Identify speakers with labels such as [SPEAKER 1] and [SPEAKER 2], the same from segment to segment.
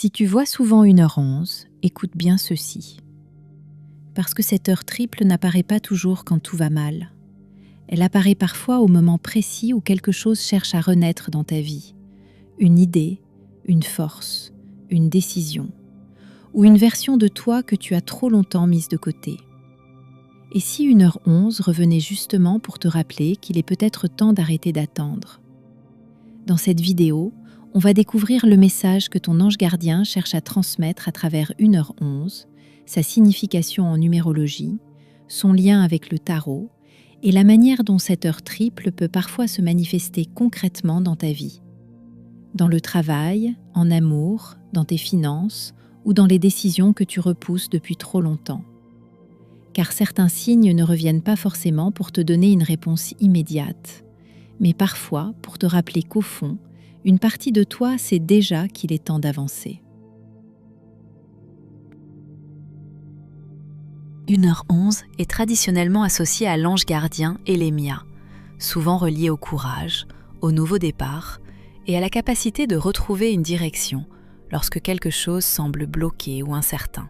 [SPEAKER 1] Si tu vois souvent 1h11, écoute bien ceci. Parce que cette heure triple n'apparaît pas toujours quand tout va mal. Elle apparaît parfois au moment précis où quelque chose cherche à renaître dans ta vie. Une idée, une force, une décision, ou une version de toi que tu as trop longtemps mise de côté. Et si 1h11 revenait justement pour te rappeler qu'il est peut-être temps d'arrêter d'attendre? Dans cette vidéo, on va découvrir le message que ton ange gardien cherche à transmettre à travers 1h11, sa signification en numérologie, son lien avec le tarot et la manière dont cette heure triple peut parfois se manifester concrètement dans ta vie. Dans le travail, en amour, dans tes finances ou dans les décisions que tu repousses depuis trop longtemps. Car certains signes ne reviennent pas forcément pour te donner une réponse immédiate, mais parfois pour te rappeler qu'au fond, une partie de toi sait déjà qu'il est temps d'avancer.
[SPEAKER 2] 1h11 est traditionnellement associée à l'ange gardien Élémia, souvent relié au courage, au nouveau départ et à la capacité de retrouver une direction lorsque quelque chose semble bloqué ou incertain.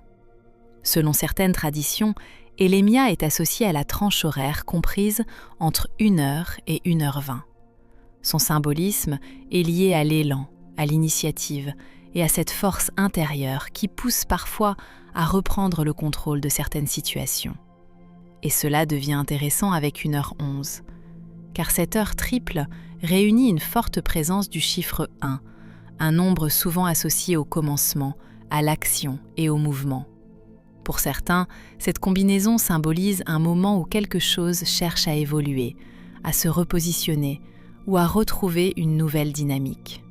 [SPEAKER 2] Selon certaines traditions, Élémia est associée à la tranche horaire comprise entre 1h et 1h20. Son symbolisme est lié à l'élan, à l'initiative et à cette force intérieure qui pousse parfois à reprendre le contrôle de certaines situations. Et cela devient intéressant avec 1h11, car cette heure triple réunit une forte présence du chiffre 1, un nombre souvent associé au commencement, à l'action et au mouvement. Pour certains, cette combinaison symbolise un moment où quelque chose cherche à évoluer, à se repositionner ou à retrouver une nouvelle dynamique.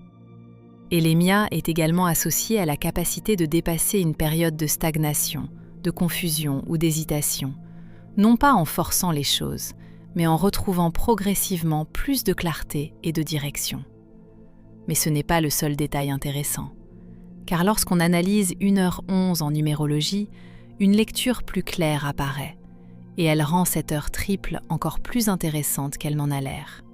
[SPEAKER 2] Élémia est également associée à la capacité de dépasser une période de stagnation, de confusion ou d'hésitation, non pas en forçant les choses, mais en retrouvant progressivement plus de clarté et de direction. Mais ce n'est pas le seul détail intéressant, car lorsqu'on analyse 1h11 en numérologie, une lecture plus claire apparaît, et elle rend cette heure triple encore plus intéressante qu'elle n'en a l'air.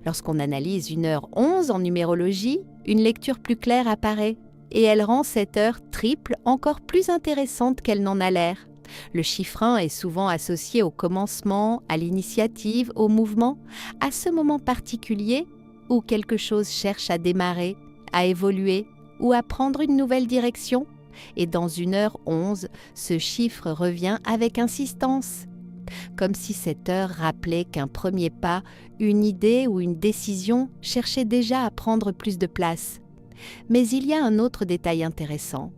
[SPEAKER 3] Lorsqu'on analyse 1h11 en numérologie, une lecture plus claire apparaît et elle rend cette heure triple encore plus intéressante qu'elle n'en a l'air. Le chiffre 1 est souvent associé au commencement, à l'initiative, au mouvement, à ce moment particulier où quelque chose cherche à démarrer, à évoluer ou à prendre une nouvelle direction. Et dans 1h11, ce chiffre revient avec insistance. Comme si cette heure rappelait qu'un premier pas, une idée ou une décision cherchait déjà à prendre plus de place. Mais il y a un autre détail intéressant.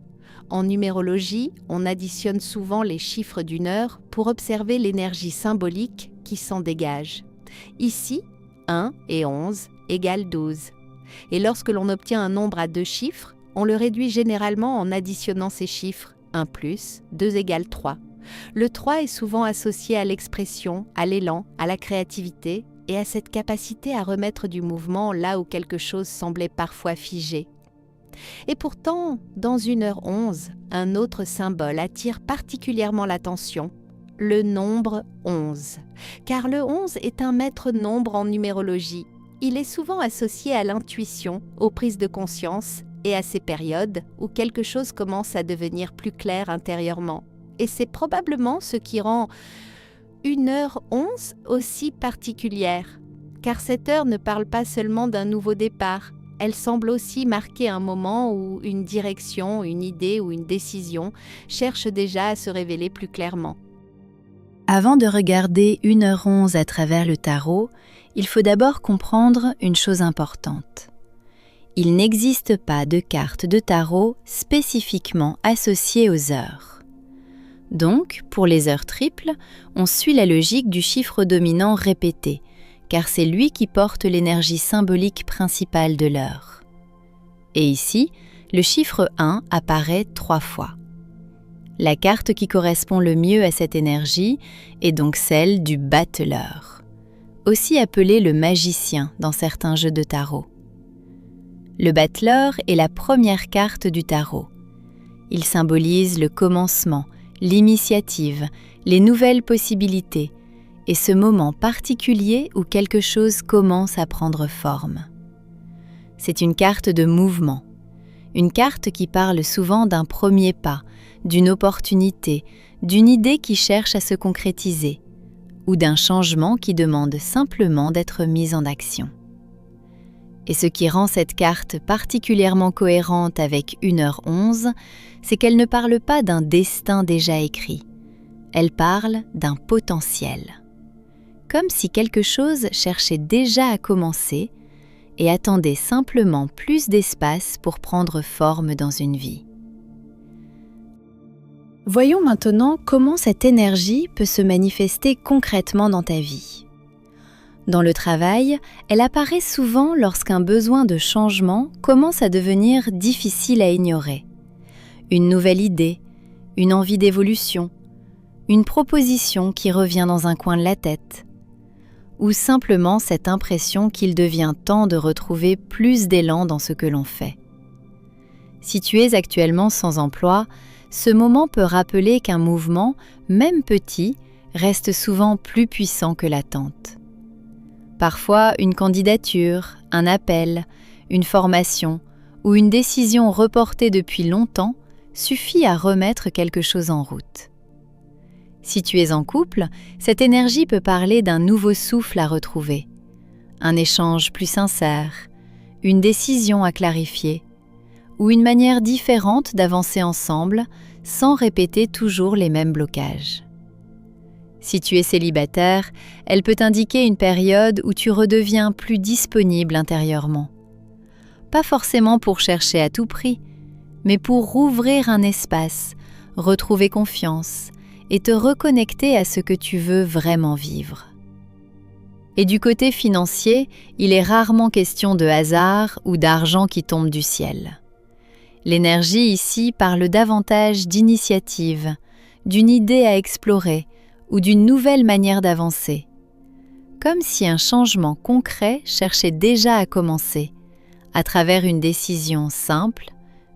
[SPEAKER 3] En numérologie, on additionne souvent les chiffres d'une heure pour observer l'énergie symbolique qui s'en dégage. Ici, 1 et 11 égale 12. Et lorsque l'on obtient un nombre à deux chiffres, on le réduit généralement en additionnant ces chiffres. 1 plus 2 égale 3. Le 3 est souvent associé à l'expression, à l'élan, à la créativité et à cette capacité à remettre du mouvement là où quelque chose semblait parfois figé. Et pourtant, dans 1h11, un autre symbole attire particulièrement l'attention, le nombre 11. Car le 11 est un maître nombre en numérologie. Il est souvent associé à l'intuition, aux prises de conscience et à ces périodes où quelque chose commence à devenir plus clair intérieurement. Et c'est probablement ce qui rend 1h11 aussi particulière, car cette heure ne parle pas seulement d'un nouveau départ, elle semble aussi marquer un moment où une direction, une idée ou une décision cherche déjà à se révéler plus clairement.
[SPEAKER 2] Avant de regarder 1h11 à travers le tarot, il faut d'abord comprendre une chose importante. Il n'existe pas de carte de tarot spécifiquement associée aux heures. Donc, pour les heures triples, on suit la logique du chiffre dominant répété, car c'est lui qui porte l'énergie symbolique principale de l'heure. Et ici, le chiffre 1 apparaît 3 fois. La carte qui correspond le mieux à cette énergie est donc celle du battleur, aussi appelé le magicien dans certains jeux de tarot. Le battleur est la première carte du tarot. Il symbolise le commencement, l'initiative, les nouvelles possibilités et ce moment particulier où quelque chose commence à prendre forme. C'est une carte de mouvement, Une carte qui parle souvent d'un premier pas, d'une opportunité, d'une idée qui cherche à se concrétiser, ou d'un changement qui demande simplement d'être mis en action. Et ce qui rend cette carte particulièrement cohérente avec 1h11, c'est qu'elle ne parle pas d'un destin déjà écrit. Elle parle d'un potentiel. Comme si quelque chose cherchait déjà à commencer et attendait simplement plus d'espace pour prendre forme dans une vie. Voyons maintenant comment cette énergie peut se manifester concrètement dans ta vie. Dans le travail, elle apparaît souvent lorsqu'un besoin de changement commence à devenir difficile à ignorer. Une nouvelle idée, une envie d'évolution, une proposition qui revient dans un coin de la tête, ou simplement cette impression qu'il devient temps de retrouver plus d'élan dans ce que l'on fait. Si tu es actuellement sans emploi, ce moment peut rappeler qu'un mouvement, même petit, reste souvent plus puissant que l'attente. Parfois, une candidature, un appel, une formation ou une décision reportée depuis longtemps suffit à remettre quelque chose en route. Si tu es en couple, cette énergie peut parler d'un nouveau souffle à retrouver, un échange plus sincère, une décision à clarifier, ou une manière différente d'avancer ensemble sans répéter toujours les mêmes blocages. Si tu es célibataire, elle peut indiquer une période où tu redeviens plus disponible intérieurement. Pas forcément pour chercher à tout prix, mais pour rouvrir un espace, retrouver confiance et te reconnecter à ce que tu veux vraiment vivre. Et du côté financier, il est rarement question de hasard ou d'argent qui tombe du ciel. L'énergie ici parle davantage d'initiative, d'une idée à explorer ou d'une nouvelle manière d'avancer. Comme si un changement concret cherchait déjà à commencer, à travers une décision simple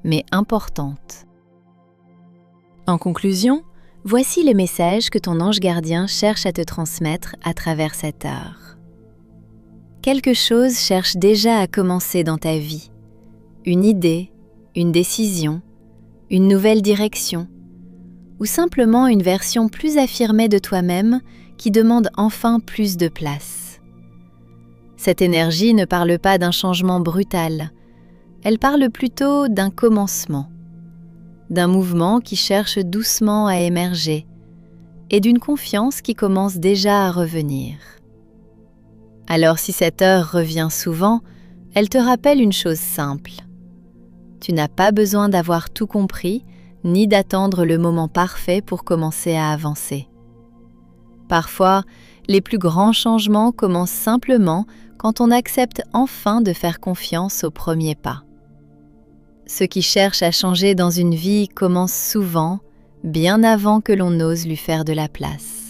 [SPEAKER 2] mais importante. En conclusion, voici le message que ton ange gardien cherche à te transmettre à travers cette heure. Quelque chose cherche déjà à commencer dans ta vie. Une idée, une décision, une nouvelle direction, ou simplement une version plus affirmée de toi-même qui demande enfin plus de place. Cette énergie ne parle pas d'un changement brutal, elle parle plutôt d'un commencement, d'un mouvement qui cherche doucement à émerger et d'une confiance qui commence déjà à revenir. Alors si cette heure revient souvent, elle te rappelle une chose simple. Tu n'as pas besoin d'avoir tout compris, ni d'attendre le moment parfait pour commencer à avancer. Parfois, les plus grands changements commencent simplement quand on accepte enfin de faire confiance au premier pas. Ce qui cherche à changer dans une vie commence souvent, bien avant que l'on ose lui faire de la place.